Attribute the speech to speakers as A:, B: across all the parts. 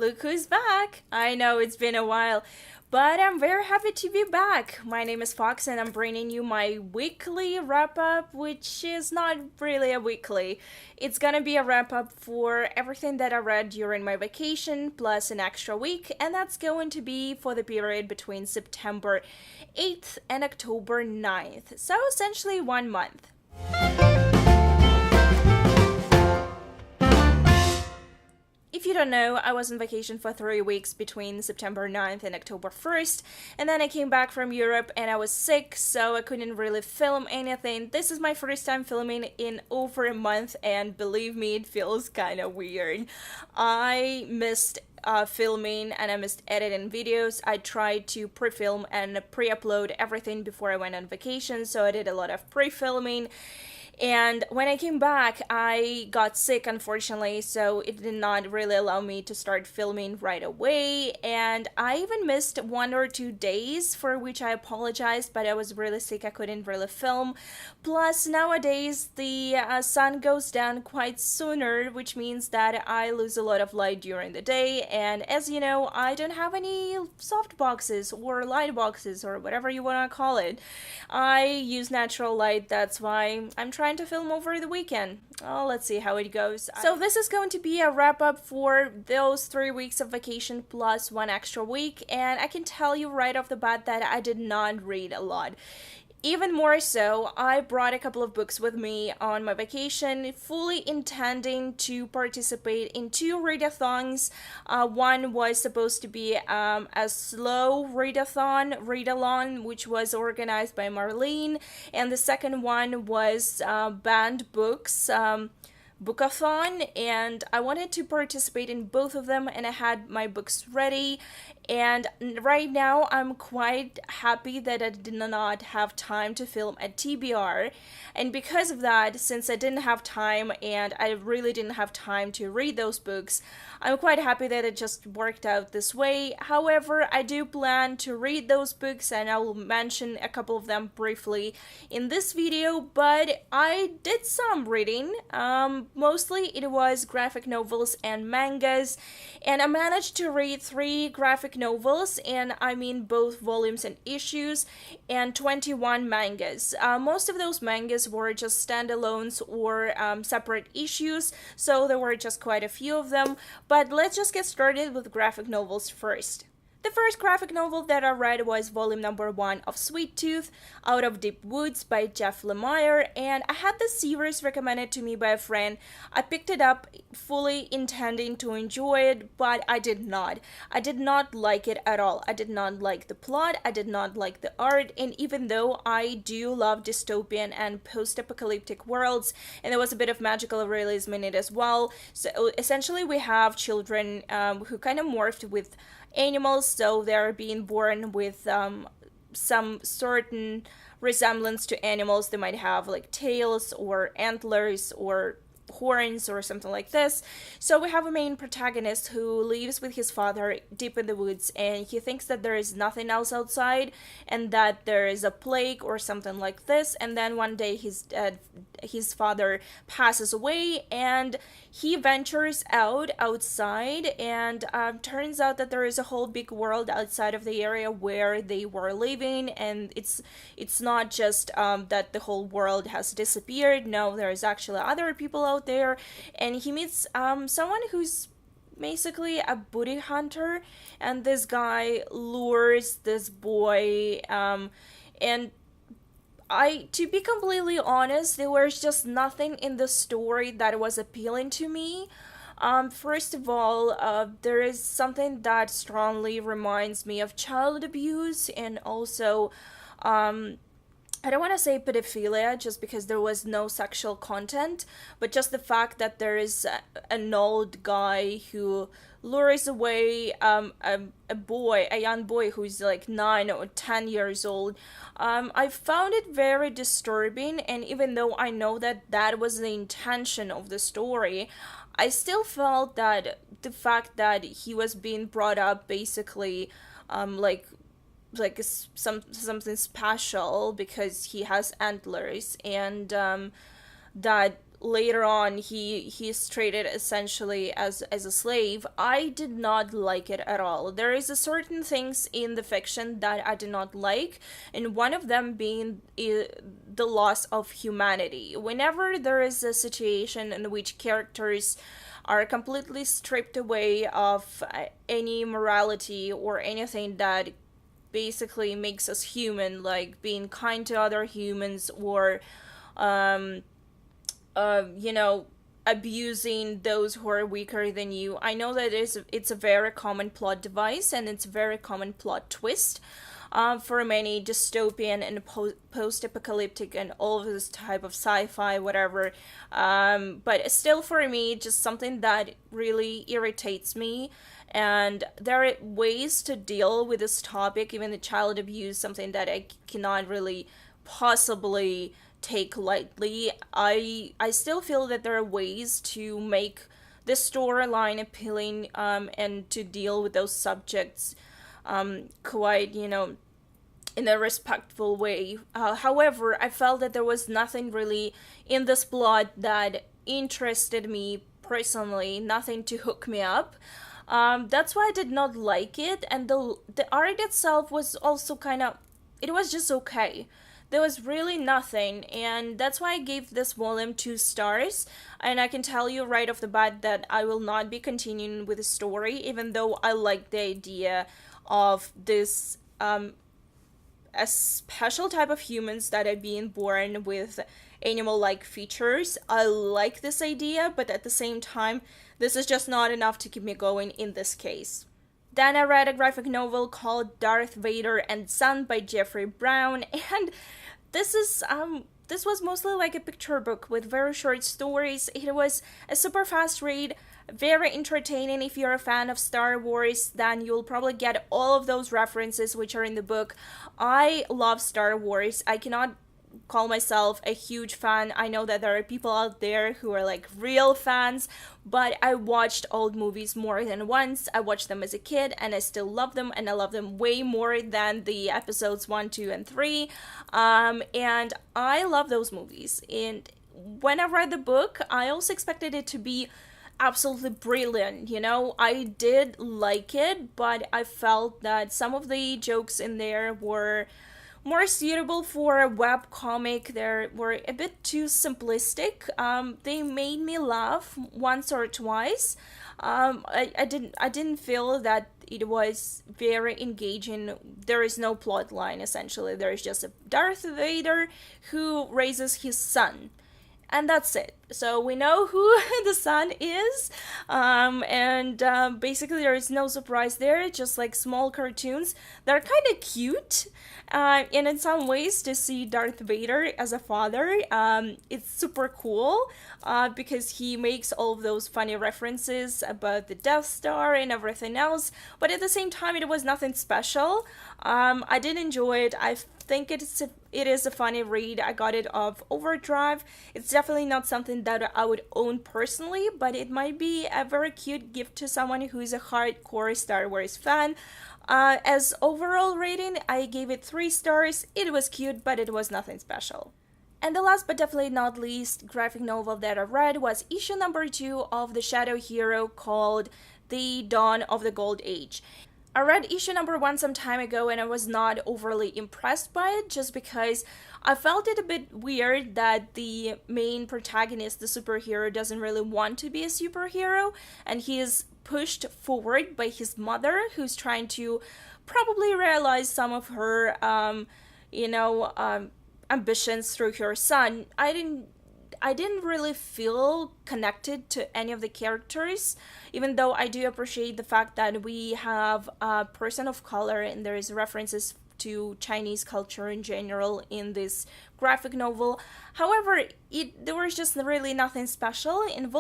A: Look who's back! I know it's been a while, but I'm very happy to be back. My name is Fox and I'm bringing you my weekly wrap-up, which is not really a weekly. It's gonna be a wrap-up for everything that I read during my vacation, plus an extra week, and that's going to be for the period between September 8th and October 9th. So essentially 1 month. If you don't know, I was on vacation for 3 weeks between September 9th and October 1st, and then I came back from Europe and I was sick, so I couldn't really film anything. This is my first time filming in over a month, and believe me, it feels kinda weird. I missed filming and I missed editing videos. I tried to pre-film and pre-upload everything before I went on vacation, so I did a lot of pre-filming. And when I came back, I got sick, unfortunately, so it did not really allow me to start filming right away. And I even missed 1 or 2 days, for which I apologized, but I was really sick, I couldn't really film. Plus, nowadays, the sun goes down quite sooner, which means that I lose a lot of light during the day. And as you know, I don't have any soft boxes or light boxes or whatever you want to call it. I use natural light, that's why I'm trying to film over the weekend. Oh, let's see how it goes. So this is going to be a wrap-up for those 3 weeks of vacation plus 1 extra week, and I can tell you right off the bat that I did not read a lot. Even more so, I brought a couple of books with me on my vacation, fully intending to participate in 2 readathons. One was supposed to be a slow read-along, which was organized by Marlene, and the second one was banned books, bookathon, and I wanted to participate in both of them, and I had my books ready. And right now I'm quite happy that I did not have time to film at TBR, and because of that, since I didn't have time and I really didn't have time to read those books, I'm quite happy that it just worked out this way. However, I do plan to read those books and I will mention a couple of them briefly in this video, but I did some reading. Mostly it was graphic novels and mangas, and I managed to read 3 graphic novels, and I mean both volumes and issues, and 21 mangas. Most of those mangas were just standalones or separate issues, so there were just quite a few of them, but let's just get started with graphic novels first. The first graphic novel that I read was volume number 1 of Sweet Tooth, Out of Deep Woods by Jeff Lemire, and I had this series recommended to me by a friend. I picked it up fully intending to enjoy it, but I did not. I did not like it at all. I did not like the plot, I did not like the art, and even though I do love dystopian and post-apocalyptic worlds, and there was a bit of magical realism in it as well, so essentially we have children who kind of morphed with animals, so they're being born with some certain resemblance to animals. They might have like tails or antlers or horns or something like this. So we have a main protagonist who lives with his father deep in the woods, and he thinks that there is nothing else outside and that there is a plague or something like this, and then one day his father passes away and he ventures outside, and turns out that there is a whole big world outside of the area where they were living, and it's not just that the whole world has disappeared. No, there's actually other people out there, and he meets someone who's basically a booty hunter, and this guy lures this boy, and to be completely honest, there was just nothing in the story that was appealing to me. First of all, there is something that strongly reminds me of child abuse, and also, I don't want to say pedophilia just because there was no sexual content, but just the fact that there is an old guy who lures away a young boy who's like 9 or 10 years old. I found it very disturbing, and even though I know that that was the intention of the story, I still felt that the fact that he was being brought up basically like something special because he has antlers, and that later on he's treated essentially as a slave. I did not like it at all. There is a certain things in the fiction that I did not like, and one of them being the loss of humanity. Whenever there is a situation in which characters are completely stripped away of any morality or anything that basically makes us human, like being kind to other humans, or abusing those who are weaker than you. I know that it's a very common plot device, and it's a very common plot twist for many dystopian and post-apocalyptic and all of this type of sci-fi, whatever. But still, for me, just something that really irritates me. And there are ways to deal with this topic, even the child abuse, something that I cannot really possibly take lightly. I still feel that there are ways to make the storyline appealing, and to deal with those subjects quite, in a respectful way. However, I felt that there was nothing really in this plot that interested me personally, nothing to hook me up. That's why I did not like it, and the art itself was also it was just okay. There was really nothing, and that's why I gave this volume 2 stars, and I can tell you right off the bat that I will not be continuing with the story, even though I like the idea of this a special type of humans that are being born with animal-like features. I like this idea, but at the same time, this is just not enough to keep me going in this case. Then I read a graphic novel called Darth Vader and Son by Jeffrey Brown, and this was mostly like a picture book with very short stories. It was a super fast read, very entertaining. If you're a fan of Star Wars, then you'll probably get all of those references which are in the book. I love Star Wars. I cannot call myself a huge fan. I know that there are people out there who are like real fans, but I watched old movies more than once. I watched them as a kid, and I still love them, and I love them way more than the episodes 1, 2, and 3. And I love those movies. And when I read the book, I also expected it to be absolutely brilliant. I did like it, but I felt that some of the jokes in there were more suitable for a web comic. They were a bit too simplistic. They made me laugh once or twice. I didn't feel that it was very engaging. There is no plot line, essentially. There is just a Darth Vader who raises his son, and that's it. So we know who the son is, and basically there is no surprise there, just like small cartoons. They're kind of cute, and in some ways to see Darth Vader as a father, it's super cool, because he makes all of those funny references about the Death Star and everything else, but at the same time it was nothing special. I did enjoy it. I think it is a funny read. I got it off Overdrive. It's definitely not something that I would own personally, but it might be a very cute gift to someone who is a hardcore Star Wars fan. As overall rating, I gave it 3 stars. It was cute, but it was nothing special. And the last but definitely not least graphic novel that I read was issue number 2 of the Shadow Hero called The Dawn of the Gold Age. I read issue number 1 some time ago, and I was not overly impressed by it, just because I felt it a bit weird that the main protagonist, the superhero, doesn't really want to be a superhero, and he is pushed forward by his mother, who's trying to probably realize some of her, ambitions through her son. I didn't really feel connected to any of the characters, even though I do appreciate the fact that we have a person of color and there is references to Chinese culture in general in this graphic novel. However, there was just really nothing special. In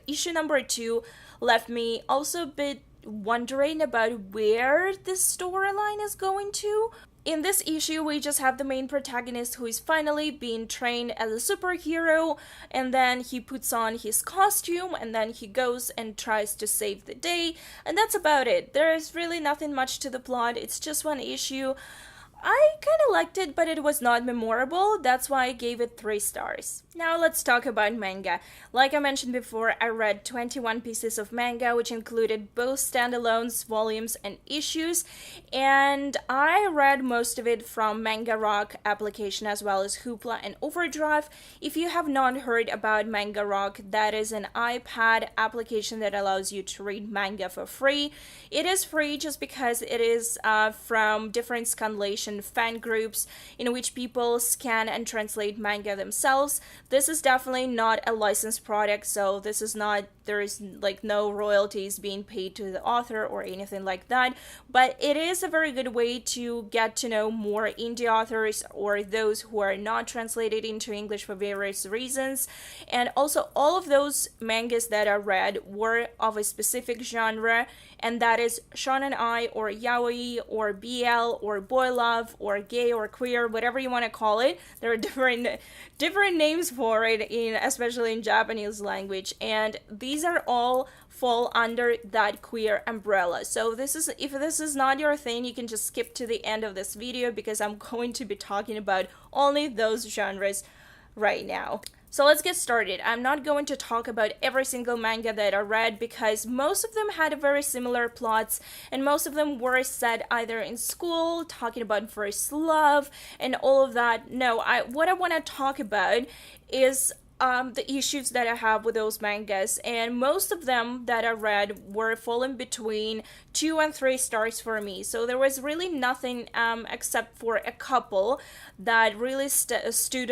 A: issue number 2 left me also a bit wondering about where this storyline is going to. In this issue, we just have the main protagonist who is finally being trained as a superhero, and then he puts on his costume, and then he goes and tries to save the day, and that's about it. There is really nothing much to the plot. It's just one issue. I kind of liked it, but it was not memorable. That's why I gave it 3 stars. Now let's talk about manga. Like I mentioned before, I read 21 pieces of manga, which included both standalones, volumes, and issues. And I read most of it from Manga Rock application as well as Hoopla and Overdrive. If you have not heard about Manga Rock, that is an iPad application that allows you to read manga for free. It is free just because it is from different scanlation fan groups in which people scan and translate manga themselves. This is definitely not a licensed product, so this is not, there is like no royalties being paid to the author or anything like that, but it is a very good way to get to know more indie authors or those who are not translated into English for various reasons. And also, all of those mangas that I read were of a specific genre, and that is shounen-ai or yaoi or BL or boy love or gay or queer, whatever you want to call it. There are different names for it, especially in Japanese language, and these are all fall under that queer umbrella. So if this is not your thing, you can just skip to the end of this video because I'm going to be talking about only those genres right now. So let's get started. I'm not going to talk about every single manga that I read because most of them had very similar plots and most of them were set either in school, talking about first love and all of that. No, what I want to talk about is the issues that I have with those mangas, and most of them that I read were falling between 2 and 3 stars for me. So there was really nothing except for a couple that really stood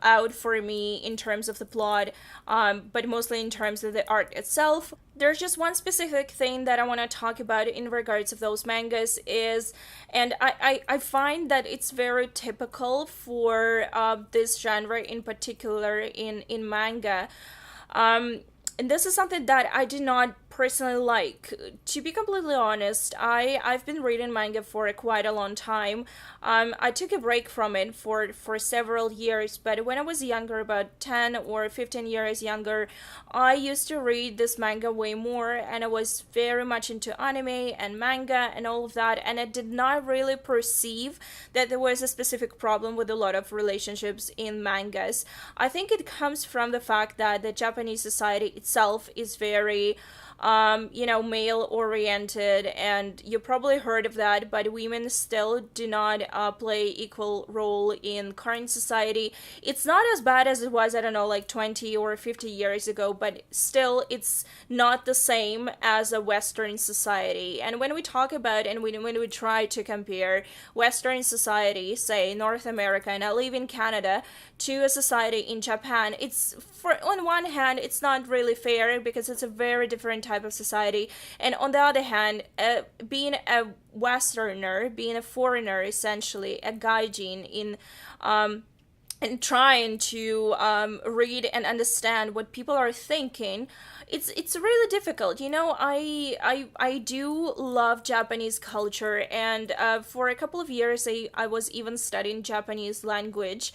A: out for me in terms of the plot, but mostly in terms of the art itself. There's just one specific thing that I want to talk about in regards of those mangas is, and I find that it's very typical for this genre in particular in manga. And this is something that I did not personally like. To be completely honest, I've been reading manga for quite a long time. I took a break from it for several years, but when I was younger, about 10 or 15 years younger, I used to read this manga way more, and I was very much into anime and manga and all of that, and I did not really perceive that there was a specific problem with a lot of relationships in mangas. I think it comes from the fact that the Japanese society itself is very male oriented, and you probably heard of that, but women still do not play equal role in current society. It's not as bad as it was, I don't know, like 20 or 50 years ago, but still it's not the same as a Western society. And when we talk about and when we try to compare Western society, say North America, and I live in Canada, to a society in Japan, it's, on one hand, it's not really fair because it's a very different type of society, and on the other hand, being a Westerner, being a foreigner, essentially a gaijin in and trying to read and understand what people are thinking, it's really difficult. I do love Japanese culture, and for a couple of years I was even studying Japanese language,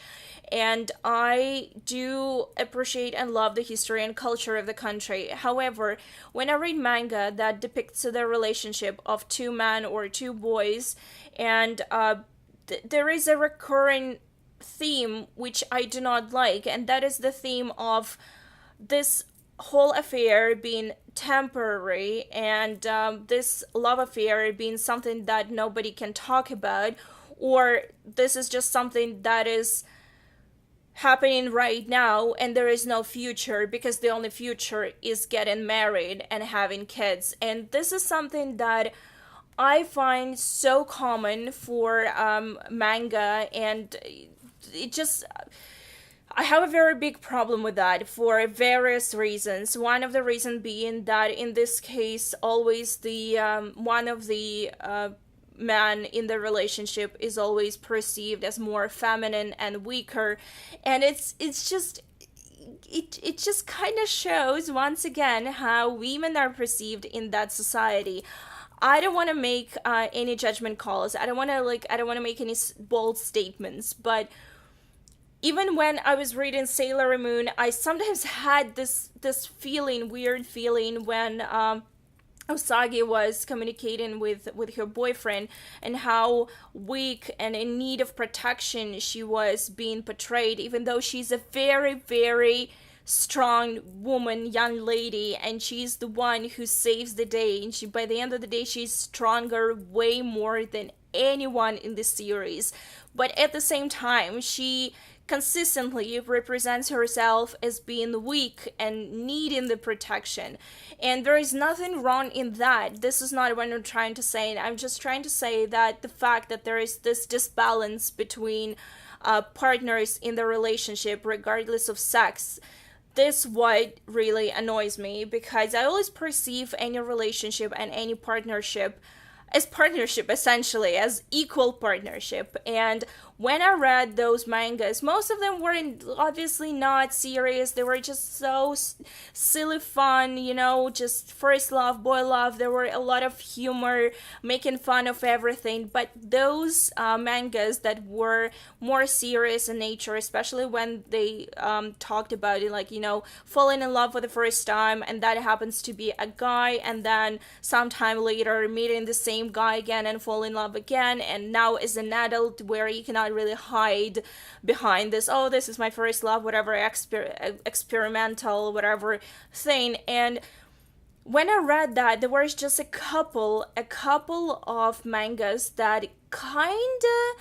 A: and I do appreciate and love the history and culture of the country. However, when I read manga that depicts the relationship of 2 men or 2 boys, and there is a recurring theme which I do not like, and that is the theme of this whole affair being temporary, and this love affair being something that nobody can talk about, or this is just something that is happening right now and there is no future because the only future is getting married and having kids. And this is something that I find so common for manga, and it just, I have a very big problem with that for various reasons. One of the reasons being that in this case, always the one of the man in the relationship is always perceived as more feminine and weaker, and it just kind of shows once again how women are perceived in that society. I don't want to make any judgment calls. I don't want to make any bold statements, but even when I was reading Sailor Moon, I sometimes had this weird feeling when Usagi was communicating with her boyfriend, and how weak and in need of protection she was being portrayed, even though she's a very, very strong woman, young lady, and she's the one who saves the day. And by the end of the day, she's stronger way more than anyone in the series. But at the same time, she consistently represents herself as being weak and needing the protection. And there is nothing wrong in that. This is not what I'm trying to say. I'm just trying to say that the fact that there is this disbalance between partners in the relationship, regardless of sex, this what really annoys me, because I always perceive any relationship and any partnership as partnership, essentially, as equal partnership. And when I read those mangas, most of them were obviously not serious. They were just so silly fun, just first love, boy love. There were a lot of humor, making fun of everything. But those mangas that were more serious in nature, especially when they talked about it, like, falling in love for the first time, and that happens to be a guy, and then sometime later meeting the same guy again and fall in love again, and now as an adult where you cannot really hide behind this, oh, this is my first love, whatever, experimental, whatever thing. And when I read that, there was just a couple of mangas that kinda,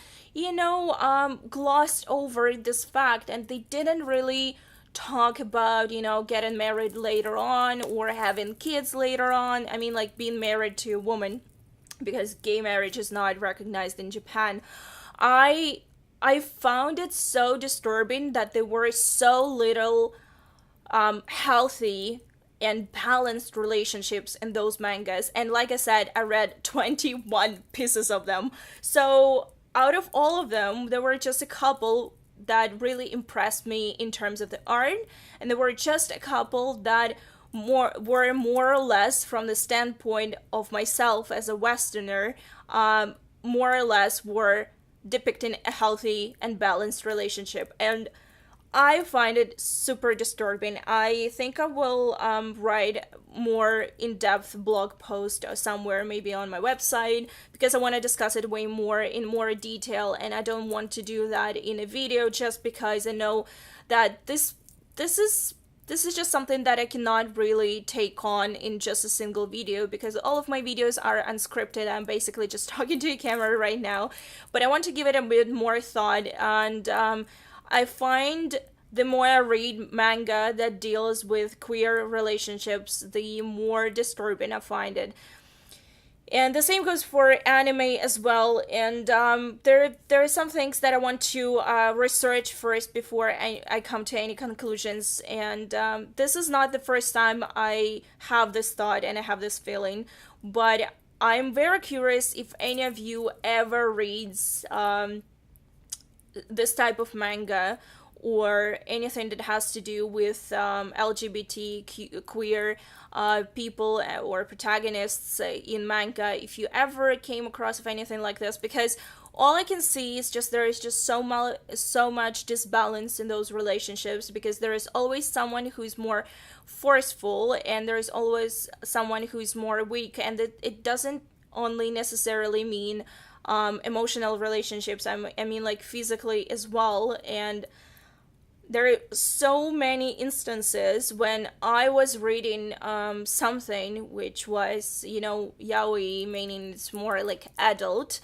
A: glossed over this fact, and they didn't really talk about, getting married later on or having kids later on. I mean, like, being married to a woman, because gay marriage is not recognized in Japan. I found it so disturbing that there were so little healthy and balanced relationships in those mangas. And like I said, I read 21 pieces of them. So out of all of them, there were just a couple that really impressed me in terms of the art, and there were just a couple that were more or less, from the standpoint of myself as a Westerner, more or less were depicting a healthy and balanced relationship. And I find it super disturbing. I think I will write more in-depth blog post somewhere, maybe on my website, because I want to discuss it in more detail, and I don't want to do that in a video just because I know that this is just something that I cannot really take on in just a single video, because all of my videos are unscripted. I'm basically just talking to a camera right now, but I want to give it a bit more thought. And I find the more I read manga that deals with queer relationships, the more disturbing I find it. And the same goes for anime as well. And there are some things that I want to research first before I come to any conclusions. And this is not the first time I have this thought and I have this feeling. But I'm very curious if any of you ever reads this type of manga, or anything that has to do with LGBT queer people or protagonists in manga, if you ever came across of anything like this, because all I can see is just there is just so much disbalance in those relationships, because there is always someone who's more forceful and there's always someone who's more weak, and it doesn't only necessarily mean emotional relationships. I mean like physically as well. And there are so many instances when I was reading something which was, yaoi, meaning it's more like adult,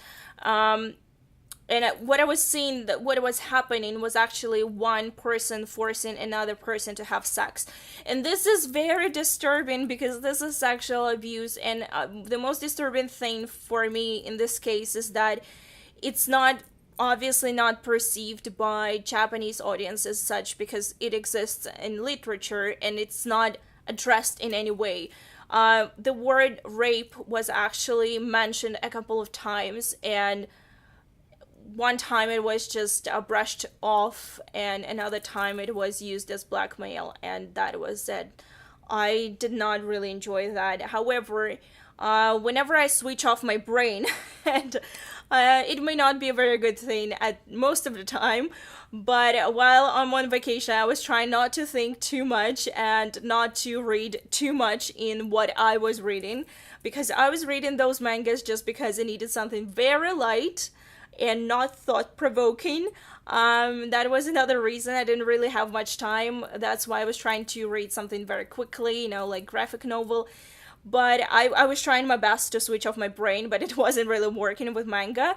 A: and what I was seeing, that what was happening was actually one person forcing another person to have sex. And this is very disturbing, because this is sexual abuse. And the most disturbing thing for me in this case is that it's obviously not perceived by Japanese audience as such, because it exists in literature and it's not addressed in any way. The word rape was actually mentioned a couple of times, and one time it was just brushed off, and another time it was used as blackmail, and that was it. I did not really enjoy that. However, whenever I switch off my brain, and it may not be a very good thing at most of the time, but while I'm on vacation, I was trying not to think too much and not to read too much in what I was reading, because I was reading those mangas just because I needed something very light and not thought-provoking. That was another reason. I didn't really have much time. That's why I was trying to read something very quickly, like graphic novel. But I was trying my best to switch off my brain, but it wasn't really working with manga.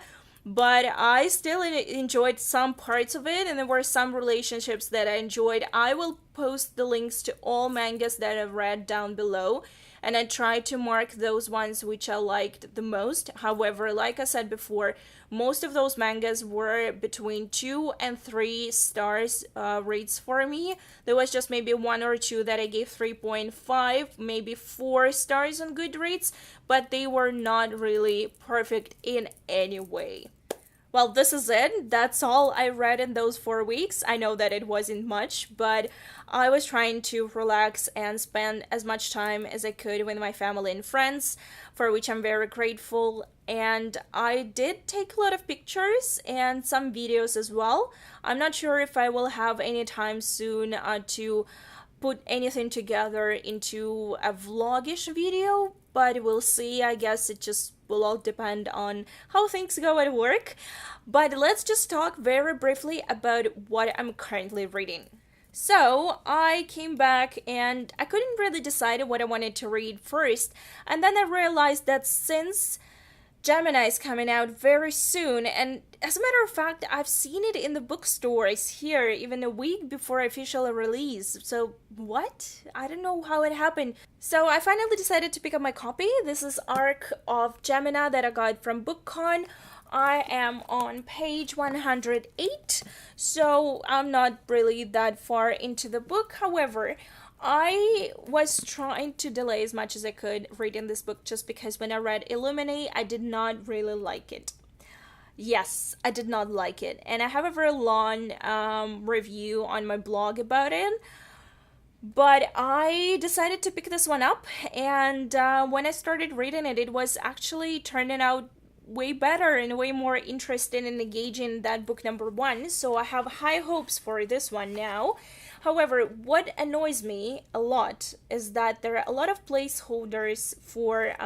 A: But I still enjoyed some parts of it, and there were some relationships that I enjoyed. I will post the links to all mangas that I've read down below, and I tried to mark those ones which I liked the most. However, like I said before, most of those mangas were between 2 and 3 stars rates for me. There was just maybe 1 or 2 that I gave 3.5, maybe 4 stars on Goodreads, but they were not really perfect in any way. Well, this is it. That's all I read in those 4 weeks. I know that it wasn't much, but I was trying to relax and spend as much time as I could with my family and friends, for which I'm very grateful. And I did take a lot of pictures and some videos as well. I'm not sure if I will have any time soon to put anything together into a vlogish video, but we'll see. I guess it just will all depend on how things go at work. But let's just talk very briefly about what I'm currently reading. So I came back and I couldn't really decide what I wanted to read first, and then I realized that since Gemini is coming out very soon, and as a matter of fact, I've seen it in the bookstores here even a week before official release. So what? I don't know how it happened. So I finally decided to pick up my copy. This is Arc of Gemini that I got from BookCon. I am on page 108, so I'm not really that far into the book. However, I was trying to delay as much as I could reading this book just because when I read Illuminate, I did not really like it. Yes, I did not like it. And I have a very long review on my blog about it. But I decided to pick this one up. And when I started reading it, it was actually turning out way better and way more interesting and engaging than book number 1. So I have high hopes for this one now. However, what annoys me a lot is that there are a lot of placeholders for,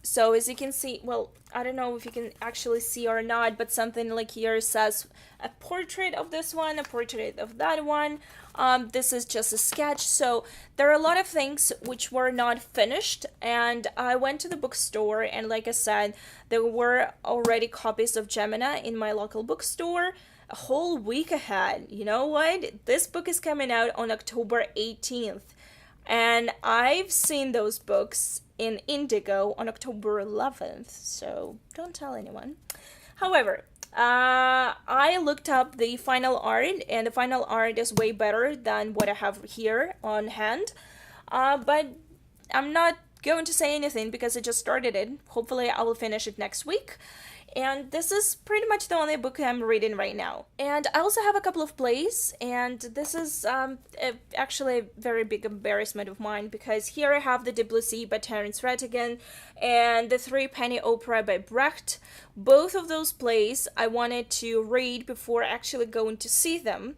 A: so as you can see, well, I don't know if you can actually see or not, but something like here says a portrait of this one, a portrait of that one. This is just a sketch, so there are a lot of things which were not finished, and I went to the bookstore, and like I said, there were already copies of Gemini in my local bookstore a whole week ahead. You know what? This book is coming out on October 18th, and I've seen those books in Indigo on October 11th, so don't tell anyone. However, I looked up the final art, and the final art is way better than what I have here on hand, but I'm not going to say anything because I just started it. Hopefully I will finish it next week. And this is pretty much the only book I'm reading right now. And I also have a couple of plays, and this is actually a very big embarrassment of mine, because here I have The Deep Blue Sea by Terence Rattigan and The Threepenny Opera by Brecht. Both of those plays I wanted to read before actually going to see them.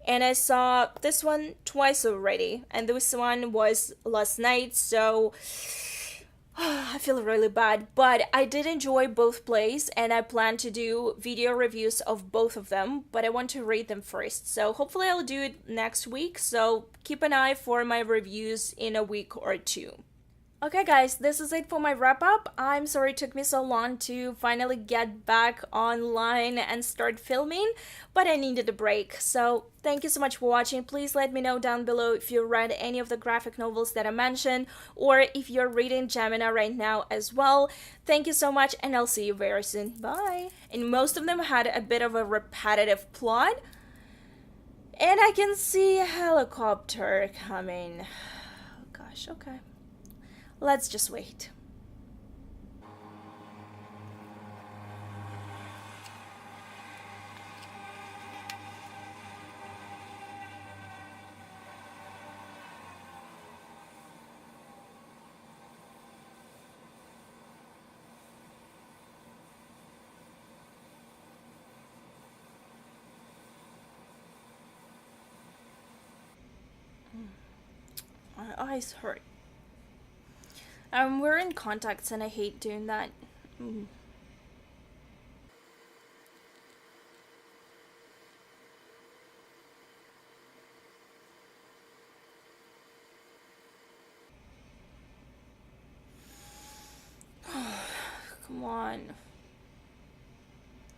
A: And I saw this one twice already, and this one was last night, so I feel really bad, but I did enjoy both plays, and I plan to do video reviews of both of them, but I want to read them first, so hopefully I'll do it next week, so keep an eye for my reviews in a week or 2. Okay guys, this is it for my wrap-up. I'm sorry it took me so long to finally get back online and start filming, but I needed a break. So thank you so much for watching. Please let me know down below if you read any of the graphic novels that I mentioned, or if you're reading Gemini right now as well. Thank you so much, and I'll see you very soon. Bye! And most of them had a bit of a repetitive plot, and I can see a helicopter coming. Oh gosh, okay. Let's just wait. My eyes hurt. I'm wearing contacts and I hate doing that. Come on.